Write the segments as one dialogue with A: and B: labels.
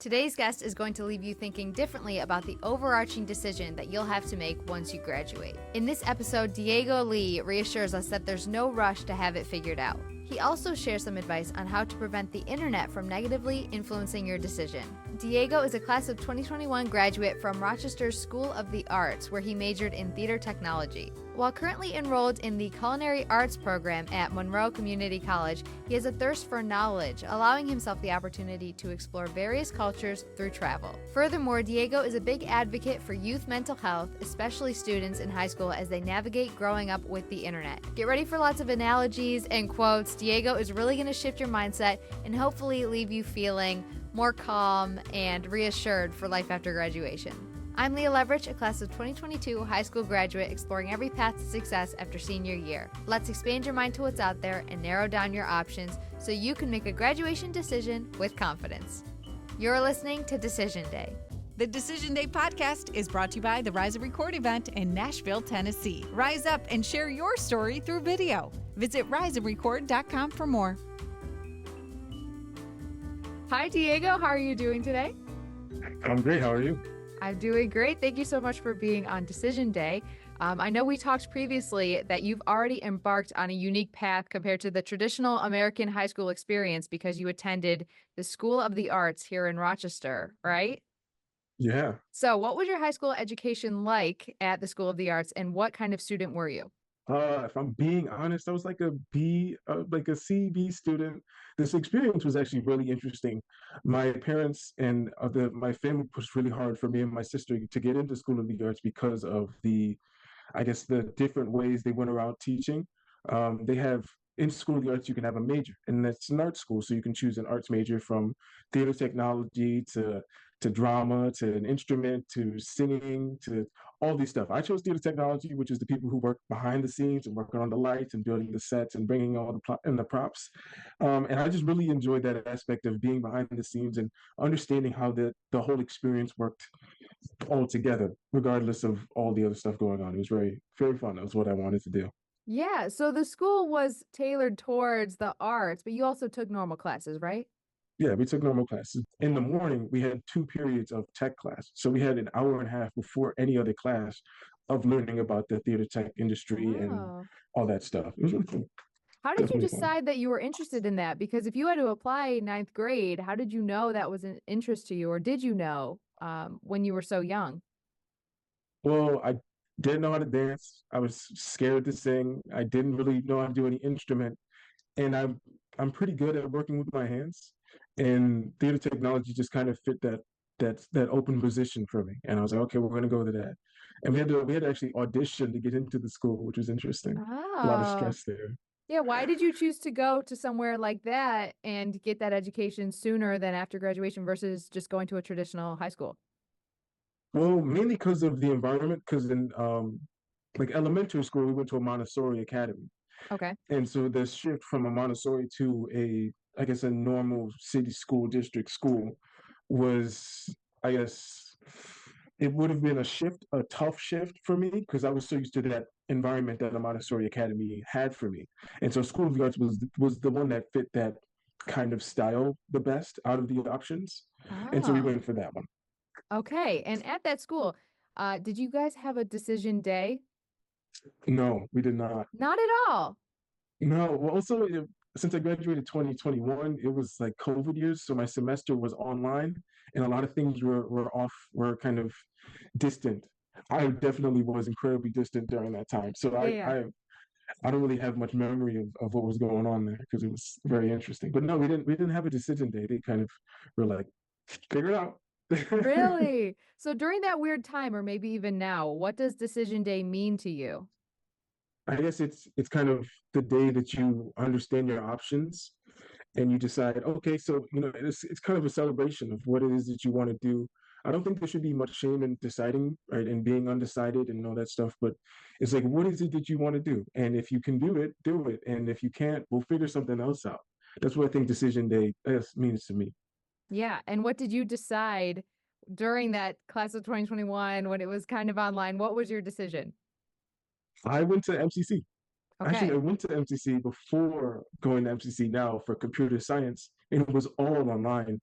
A: Today's guest is going to leave you thinking differently about the overarching decision that you'll have to make once you graduate. In this episode, Diego Lee reassures us that there's no rush to have it figured out. He also shares some advice on how to prevent the internet from negatively influencing your decision. Diego is a class of 2021 graduate from Rochester's School of the Arts, where he majored in theater technology. While currently enrolled in the Culinary Arts program at Monroe Community College, he has a thirst for knowledge, allowing himself the opportunity to explore various cultures through travel. Furthermore, Diego is a big advocate for youth mental health, especially students in high school as they navigate growing up with the internet. Get ready for lots of analogies and quotes. Diego is really going to shift your mindset and hopefully leave you feeling more calm and reassured for life after graduation. I'm Leah Leverich, a class of 2022 high school graduate exploring every path to success after senior year. Let's expand your mind to what's out there and narrow down your options so you can make a graduation decision with confidence. You're listening to Decision Day.
B: The Decision Day podcast is brought to you by the Rise Up Record event in Nashville, Tennessee. Rise up and share your story through video. Visit riseuprecord.com for more.
A: Hi, Diego. How are you doing today?
C: I'm great. How are you?
A: I'm doing great. Thank you so much for being on Decision Day. I know we talked previously that you've already embarked on a unique path compared to the traditional American high school experience because you attended the School of the Arts here in Rochester, right?
C: Yeah.
A: So what was your high school education like at the School of the Arts, and what kind of student were you?
C: If I'm being honest, I was like a B, like a C, B student. This experience was actually really interesting. My parents and my family pushed really hard for me and my sister to get into School of the Arts because of the different ways they went around teaching. They have in School of the Arts, you can have a major, and that's an art school. So you can choose an arts major from theater technology to drama, to an instrument, to singing, to all these stuff. I chose theater technology, which is the people who work behind the scenes and working on the lights and building the sets and bringing all the props. And I just really enjoyed that aspect of being behind the scenes and understanding how the whole experience worked all together, regardless of all the other stuff going on. It was very, very fun. That was what I wanted to do.
A: Yeah, so the school was tailored towards the arts, but you also took normal classes, right?
C: Yeah, we took normal classes. In the morning, we had 2 periods of tech class. So we had an hour and a half before any other class of learning about the theater tech industry and
A: Oh.
C: all that stuff. It was really cool.
A: How did you
C: Definitely fun.
A: decide that you were interested in that? Because if you had to apply ninth grade, how did you know that was an interest to you, or did you know when you were so young?
C: Well, I didn't know how to dance. I was scared to sing. I didn't really know how to do any instrument. And I'm pretty good at working with my hands. And theater technology just kind of fit that open position for me. And I was like, okay, we're gonna go to that. And we had to actually audition to get into the school, which was interesting. A lot of
A: Oh,
C: stress there.
A: yeah. Why did you choose to go to somewhere like that and get that education sooner than after graduation versus just going to a traditional high school?
C: Well, mainly because of the environment, because in like elementary school, we went to a Montessori academy.
A: Okay.
C: And so the shift from a Montessori to I guess, a normal city school district school was, I guess, it would have been a tough shift for me because I was so used to that environment that a Montessori academy had for me. And so School of the Arts was the one that fit that kind of style the best out of the options. And so we
A: Oh,
C: went for that one.
A: okay. And at that school, did you guys have a decision day?
C: No, we did not.
A: Not at all.
C: No, well, also, since I graduated 2021, it was like COVID years, so my semester was online, and a lot of things were kind of distant. I definitely was incredibly distant during that time, so
A: Yeah, yeah.
C: I don't really have much memory of what was going on there because it was very interesting. But no, we didn't have a decision day. They kind of were like, figure it out.
A: Really? So during that weird time, or maybe even now, what does decision day mean to you?
C: I guess it's kind of the day that you understand your options and you decide, okay, so it's kind of a celebration of what it is that you want to do. I don't think there should be much shame in deciding, right, and being undecided and all that stuff, but it's like, what is it that you want to do? And if you can do it, do it. And if you can't, we'll figure something else out. That's what I think Decision Day means to me.
A: Yeah. And what did you decide during that class of 2021 when it was kind of online? What was your decision?
C: I went to MCC. Actually, I
A: Okay.
C: went to MCC before going to MCC now for computer science, and it was all online.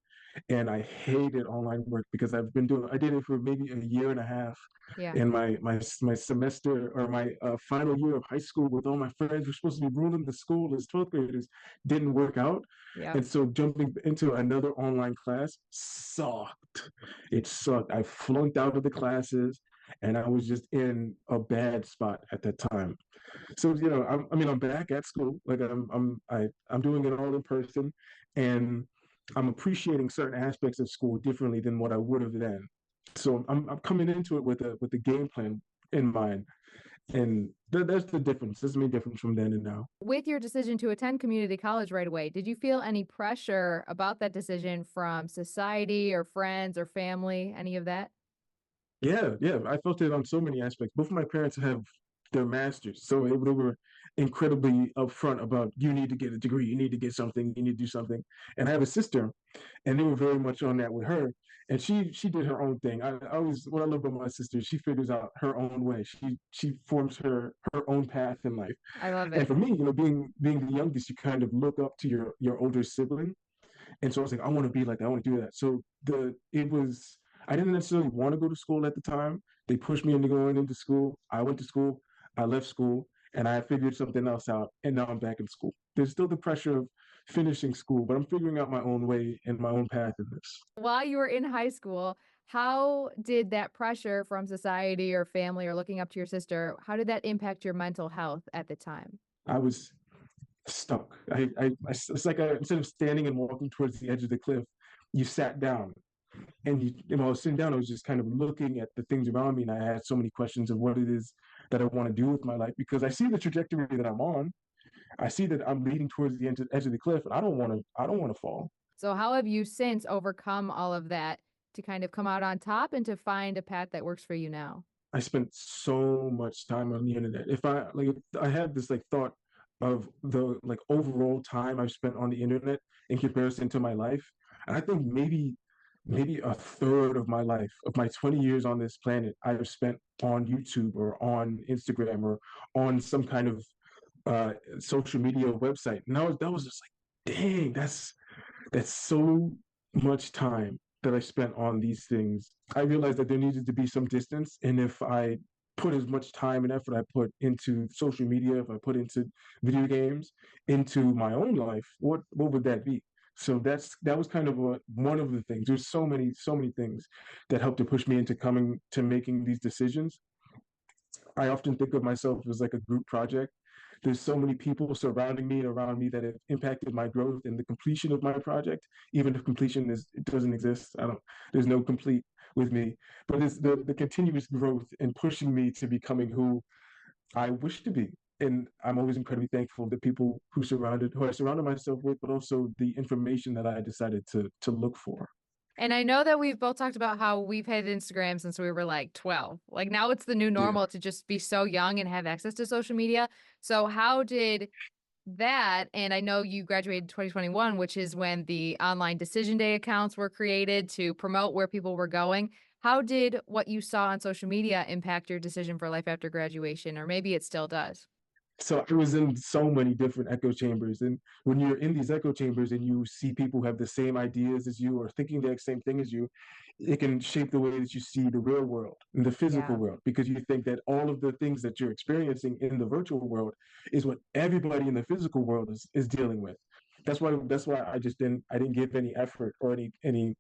C: and I hated online work because I did it for maybe a year and a half
A: Yeah.
C: in my semester or my final year of high school with all my friends. We're supposed to be ruling the school as 12th graders. Didn't work out.
A: Yeah.
C: And so jumping into another online class sucked. It sucked. I flunked out of the classes and I was just in a bad spot at that time. So I'm back at school. Like I'm doing it all in person, and I'm appreciating certain aspects of school differently than what I would have then. So I'm coming into it with a game plan in mind, and that's the difference. That's the main difference from then and now.
A: With your decision to attend community college right away, did you feel any pressure about that decision from society or friends or family, any of that?
C: Yeah, I felt it on so many aspects. Both of my parents have their masters, so they were incredibly upfront about you need to get a degree, you need to get something, you need to do something. And I have a sister, and they were very much on that with her. And she did her own thing. I always what I love about my sister, she figures out her own way. She forms her own path in life.
A: I love
C: And
A: it.
C: for me, being the youngest, you kind of look up to your older sibling. And so I was like, I want to be like that. I want to do that. So I didn't necessarily want to go to school at the time. They pushed me into going into school. I went to school. I left school, and I figured something else out. And now I'm back in school. There's still the pressure of finishing school, but I'm figuring out my own way and my own path in this.
A: While you were in high school, how did that pressure from society or family or looking up to your sister, how did that impact your mental health at the time?
C: I was stuck. It's like instead of standing and walking towards the edge of the cliff, you sat down. And I was sitting down, I was just kind of looking at the things around me, and I had so many questions of what it is that I want to do with my life because I see the trajectory that I'm on. I see that I'm leading towards the edge of the cliff, and I don't want to fall.
A: So, how have you since overcome all of that to kind of come out on top and to find a path that works for you now?
C: I spent so much time on the internet. If I had this like thought of the like overall time I've spent on the internet in comparison to my life, and I think maybe a third of my life, of my 20 years on this planet, I've spent on YouTube or on Instagram or on some kind of social media website. And that was just like, dang, that's so much time that I spent on these things. I realized that there needed to be some distance, and if I put as much time and effort I put into social media, if I put into video games, into my own life, what would that be? So that was kind of one of the things. There's so many things that helped to push me into coming to making these decisions. I often think of myself as like a group project. There's so many people surrounding me and around me that have impacted my growth and the completion of my project. Even if completion it doesn't exist, there's no complete with me. But it's the continuous growth and pushing me to becoming who I wish to be. And I'm always incredibly thankful the people who I surrounded myself with, but also the information that I decided to look for.
A: And I know that we've both talked about how we've had Instagram since we were like 12. Like now it's the new
C: Yeah.
A: normal to just be so young and have access to social media. So how did that, and I know you graduated in 2021, which is when the online decision day accounts were created to promote where people were going. How did what you saw on social media impact your decision for life after graduation? Or maybe it still does.
C: So I was in so many different echo chambers. And when you're in these echo chambers and you see people who have the same ideas as you or thinking the same thing as you, it can shape the way that you see the real world and the physical
A: Yeah.
C: world because you think that all of the things that you're experiencing in the virtual world is what everybody in the physical world is dealing with. That's why I didn't give any effort or any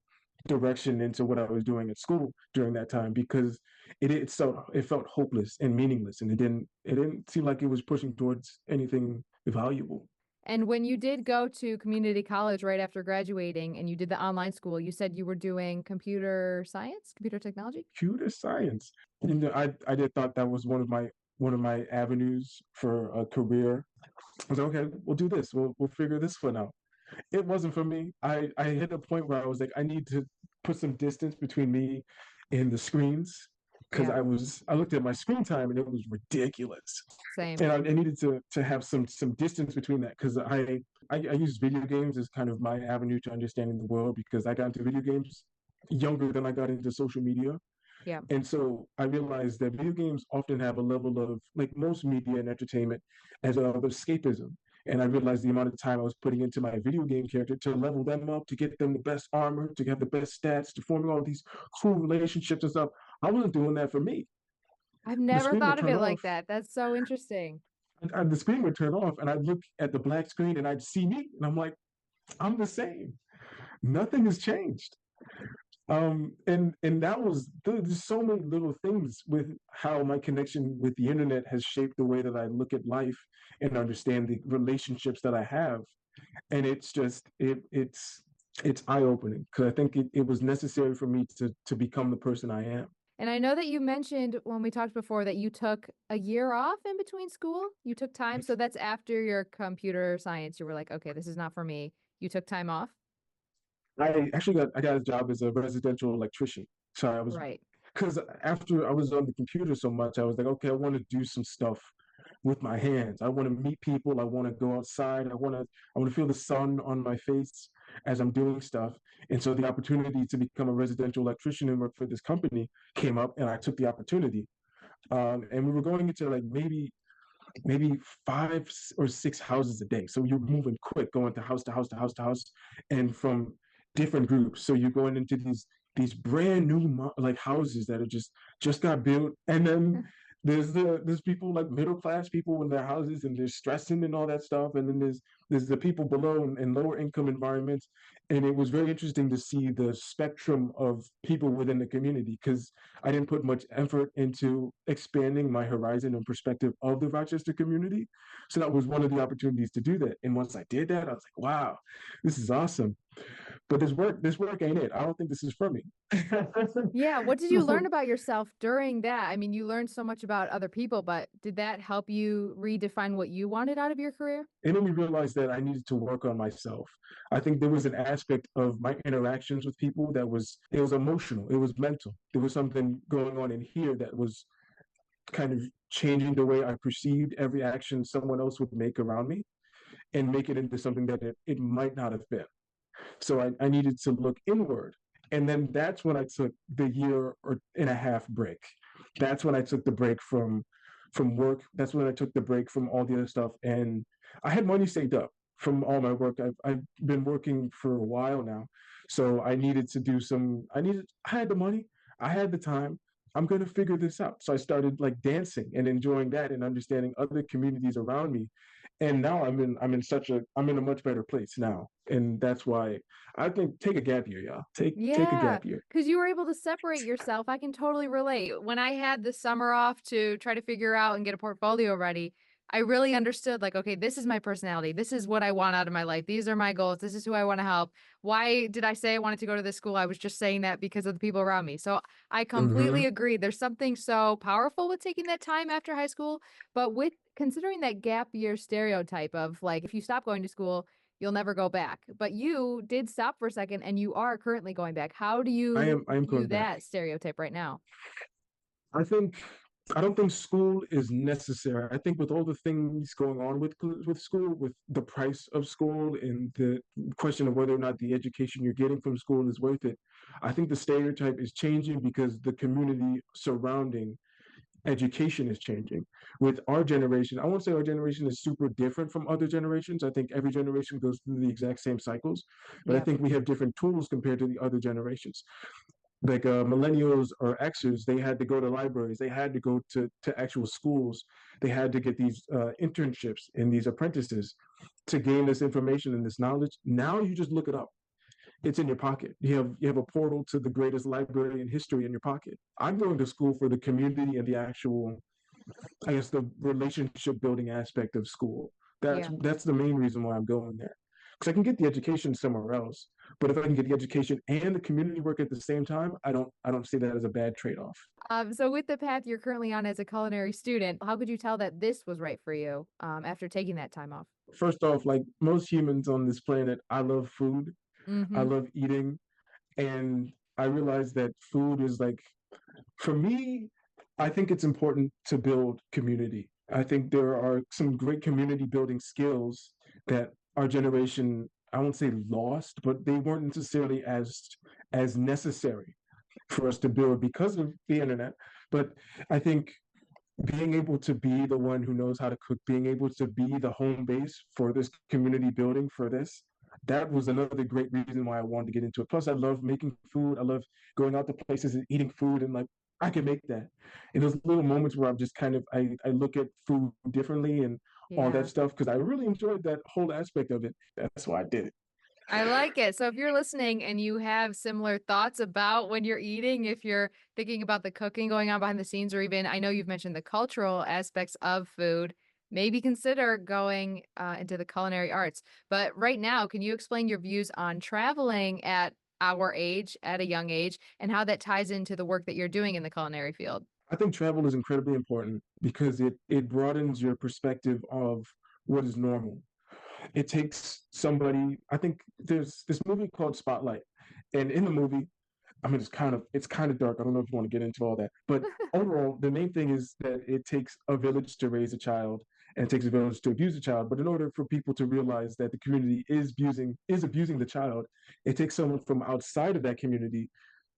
C: direction into what I was doing at school during that time because it felt hopeless and meaningless, and it didn't seem like it was pushing towards anything valuable.
A: And when you did go to community college right after graduating and you did the online school, you said you were doing computer science, computer technology?
C: Computer science. I did thought that was one of my avenues for a career. I was like, okay, we'll do this. We'll figure this one out. It wasn't for me. I hit a point where I was like, I need to put some distance between me and the screens because
A: Yeah,
C: I looked at my screen time and it was ridiculous,
A: same.
C: and I needed to have some distance between that because I use video games as kind of my avenue to understanding the world because I got into video games younger than I got into social media.
A: Yeah.
C: And so I realized that video games often have a level of, like most media and entertainment, as of escapism. And I realized the amount of time I was putting into my video game character to level them up, to get them the best armor, to have the best stats, to forming all these cool relationships and stuff. I wasn't doing that for me.
A: I've
C: The
A: never
C: screen would
A: thought of
C: turn
A: it
C: off.
A: like that. That's so interesting.
C: The screen would turn off, and I'd look at the black screen and I'd see me, and I'm like, I'm the same. Nothing has changed. And that was there's so many little things with how my connection with the internet has shaped the way that I look at life and understand the relationships that I have. And it's just it's eye-opening because I think it was necessary for me to become the person I am.
A: And I know that you mentioned when we talked before that you took a year off in between school. You took time. So that's after your computer science. You were like, okay, this is not for me. You took time off.
C: I got a job as a residential electrician. So I was
A: Right.
C: because after I was on the computer so much, I was like, okay, I want to do some stuff with my hands. I want to meet people. I want to go outside. I want to feel the sun on my face as I'm doing stuff. And so the opportunity to become a residential electrician and work for this company came up, and I took the opportunity. And we were going into like maybe 5 or 6 houses a day. So you're moving quick, going to house to house to house to house, and from different groups. So you're going into these brand new like houses that are just got built, and then there's people like middle class people in their houses, and they're stressing and all that stuff, and then there's the people below in lower income environments, and it was very interesting to see the spectrum of people within the community because I didn't put much effort into expanding my horizon and perspective of the Rochester community, so that was one of the opportunities to do that. And once I did that, I was like, wow, this is awesome. But this work ain't it. I don't think this is for me.
A: Yeah. What did you learn about yourself during that? I mean, you learned so much about other people, but did that help you redefine what you wanted out of your career?
C: It made me realize that I needed to work on myself. I think there was an aspect of my interactions with people that it was emotional, it was mental. There was something going on in here that was kind of changing the way I perceived every action someone else would make around me and make it into something that it might not have been. So I needed to look inward. And then that's when I took the year or and a half break. That's when I took the break from work. That's when I took the break from all the other stuff. And I had money saved up from all my work. I've been working for a while now. So I needed to do I had the money, I had the time. I'm going to figure this out. So I started like dancing and enjoying that and understanding other communities around me. And now I'm in a much better place now. And that's why I think take a gap year, y'all. Take a
A: Yeah,
C: gap year.
A: because you were able to separate yourself. I can totally relate. When I had the summer off to try to figure out and get a portfolio ready, I really understood like, okay, this is my personality. This is what I want out of my life. These are my goals. This is who I want to help. Why did I say I wanted to go to this school? I was just saying that because of the people around me. So I completely
C: Hmm.
A: agree. There's something so powerful with taking that time after high school, but with considering that gap year stereotype of like, if you stop going to school, you'll never go back. But you did stop for a second and you are currently going back. How do you
C: I am
A: view
C: going back.
A: that stereotype right now?
C: I think I don't think school is necessary. I think with all the things going on with school, with the price of school and the question of whether or not the education you're getting from school is worth it, I think the stereotype is changing because the community surrounding education is changing. With our generation, I won't say our generation is super different from other generations. I think every generation goes through the exact same cycles, but I
A: Yep.
C: think we have different tools compared to the other generations. Like millennials or Xers, they had to go to libraries, they had to go to actual schools, they had to get these internships and these apprentices to gain this information and this knowledge. Now you just look it up. It's in your pocket. You have a portal to the greatest library in history in your pocket. I'm going to school for the community and the actual, I guess, the relationship building aspect of school.
A: Yeah.
C: That's the main reason why I'm going there. Because I can get the education somewhere else, but if I can get the education and the community work at the same time, I don't see that as a bad trade-off.
A: So with the path you're currently on as a culinary student, how could you tell that this was right for you after taking that time off?
C: First off, like most humans on this planet, I love food. I
A: Mm-hmm.
C: love eating, and I realize that food is like, for me, I think it's important to build community. I think there are some great community building skills that our generation, I won't say lost, but they weren't necessarily as necessary for us to build because of the internet. But I think being able to be the one who knows how to cook, being able to be the home base for this community building for this, that was another great reason why I wanted to get into it. Plus, I love making food. I love going out to places and eating food, and like I can make that. And those little moments where I'm just kind of I look at food differently and all that
A: Yeah.
C: stuff because I really enjoyed that whole aspect of it. That's why I did it.
A: I like it. So if you're listening and you have similar thoughts about when you're eating, if you're thinking about the cooking going on behind the scenes, or even I know you've mentioned the cultural aspects of food, maybe consider going into the culinary arts. But right now, can you explain your views on traveling at our age, at a young age, and how that ties into the work that you're doing in the culinary field?
C: I think travel is incredibly important because it broadens your perspective of what is normal. It takes somebody. I think there's this movie called Spotlight, and in the movie, I mean, it's kind of dark. I don't know if you want to get into all that, but overall, the main thing is that it takes a village to raise a child, and it takes a village to abuse a child. But in order for people to realize that the community is abusing the child, it takes someone from outside of that community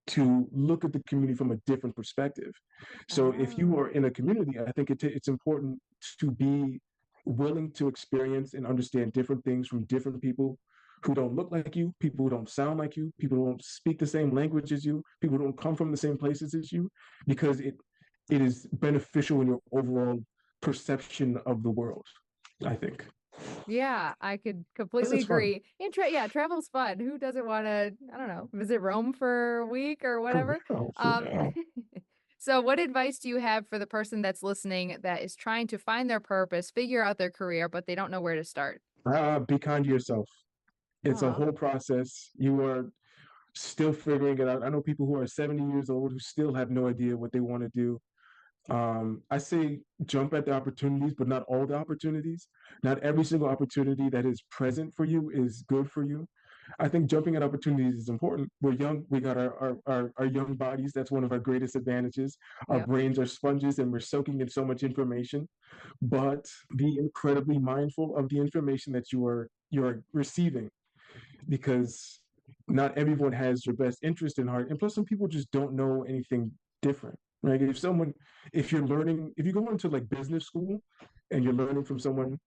C: to look at the community from a different perspective. So if you
A: Oh,
C: are in a community, I think it's important to be willing to experience and understand different things from different people who don't look like you, people who don't sound like you, people who don't speak the same language as you, people who don't come from the same places as you, because it is beneficial in your overall perception of the world, I think.
A: yeah, I could
C: Plus,
A: completely
C: it's fun.
A: agree. And yeah, travel's fun. Who doesn't want to, I don't know, visit Rome for a week or
C: For
A: whatever?
C: real, for
A: Um,
C: real.
A: so what advice do you have for the person that's listening that is trying to find their purpose, figure out their career, but they don't know where to start?
C: Be kind to yourself. It's a
A: Oh,
C: whole process. You are still figuring it out. I know people who are 70 years old who still have no idea what they want to do. I say jump at the opportunities, but not all the opportunities. Not every single opportunity that is present for you is good for you. I think jumping at opportunities is important. We're young, we got our young bodies. That's one of our greatest advantages. Our
A: yep.
C: brains are sponges and we're soaking in so much information. But be incredibly mindful of the information that you are receiving because not everyone has your best interest in heart. And plus, some people just don't know anything different, right? If you go into like business school and you're learning from someone,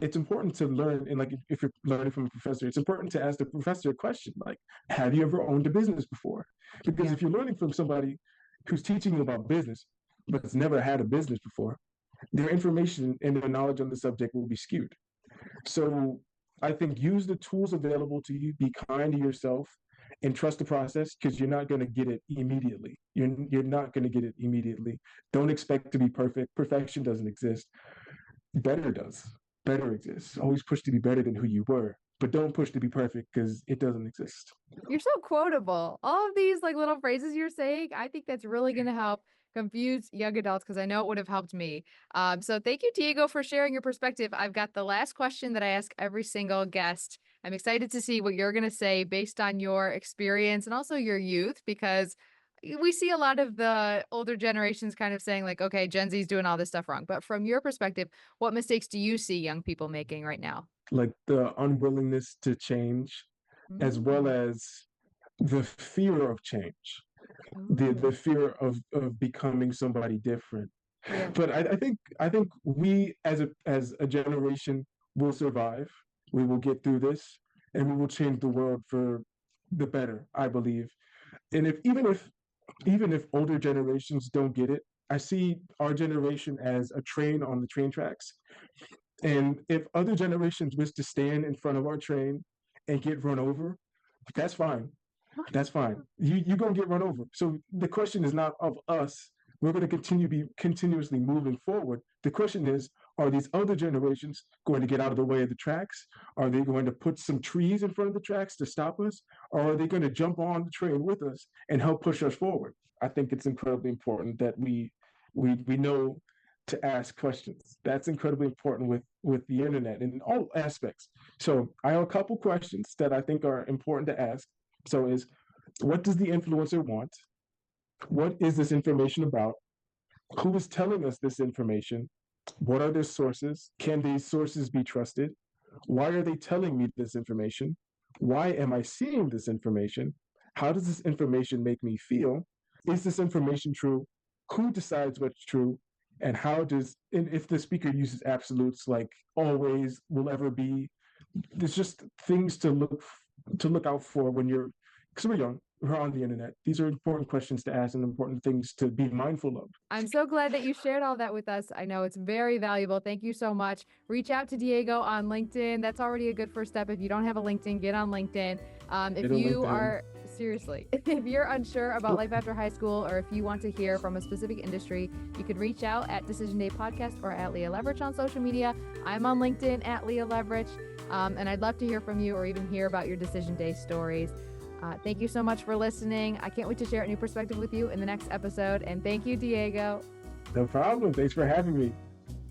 C: it's important to learn. And like, if you're learning from a professor, it's important to ask the professor a question like, have you ever owned a business before? Because
A: Yeah.
C: if you're learning from somebody who's teaching you about business, but has never had a business before, their information and their knowledge on the subject will be skewed. So I think use the tools available to you, be kind to yourself, and trust the process because you're not going to get it immediately. You're not going to get it immediately. Don't expect to be perfect. Perfection doesn't exist. Better does. Better exists. Always push to be better than who you were, but don't push to be perfect because it doesn't exist.
A: You're so quotable. All of these like little phrases you're saying, I think that's really going to help confuse young adults because I know it would have helped me. So thank you, Diego, for sharing your perspective. I've got the last question that I ask every single guest. I'm excited to see what you're going to say based on your experience and also your youth because we see a lot of the older generations kind of saying like, okay, Gen Z's doing all this stuff wrong. But from your perspective, what mistakes do you see young people making right now?
C: Like the unwillingness to change, as well
A: Mm.
C: as the fear of change, the
A: Oh,
C: fear of becoming somebody different.
A: yeah.
C: But I think we as a generation will survive. We will get through this, and we will change the world for the better. I believe. And if even if older generations don't get it, I see our generation as a train on the train tracks. And if other generations wish to stand in front of our train and get run over, that's fine. That's fine. You're gonna get run over. So the question is not of us. We're going to be continuously moving forward. The question is, are these other generations going to get out of the way of the tracks? Are they going to put some trees in front of the tracks to stop us? Or are they going to jump on the train with us and help push us forward? I think it's incredibly important that we know to ask questions. That's incredibly important with the internet in all aspects. So I have a couple questions that I think are important to ask. So is what does the influencer want? What is this information about? Who is telling us this information? What are their sources? Can these sources be trusted? Why are they telling me this information? Why am I seeing this information? How does this information make me feel? Is this information true? Who decides what's true? And and if the speaker uses absolutes like always, will ever be, there's just things to look out for when because we're young, we're on the internet. These are important questions to ask and important things to be mindful of.
A: I'm so glad that you shared all that with us. I know it's very valuable. Thank you so much. Reach out to Diego on LinkedIn. That's already a good first step. If you don't have a LinkedIn, get on LinkedIn. If you're unsure about life after high school, or if you want to hear from a specific industry, you can reach out at Decision Day Podcast or at Leah Leverich on social media. I'm on LinkedIn at Leah Leverich. And I'd love to hear from you or even hear about your Decision Day stories. Thank you so much for listening. I can't wait to share a new perspective with you in the next episode. And thank you, Diego.
C: No problem. Thanks for having me.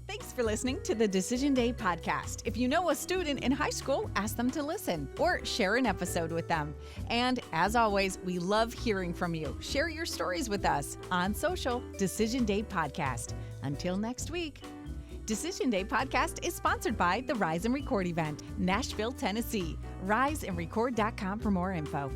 B: Thanks for listening to the Decision Day Podcast. If you know a student in high school, ask them to listen or share an episode with them. And as always, we love hearing from you. Share your stories with us on social, Decision Day Podcast. Until next week. Decision Day Podcast is sponsored by the Rise and Record event, Nashville, Tennessee. RiseandRecord.com for more info.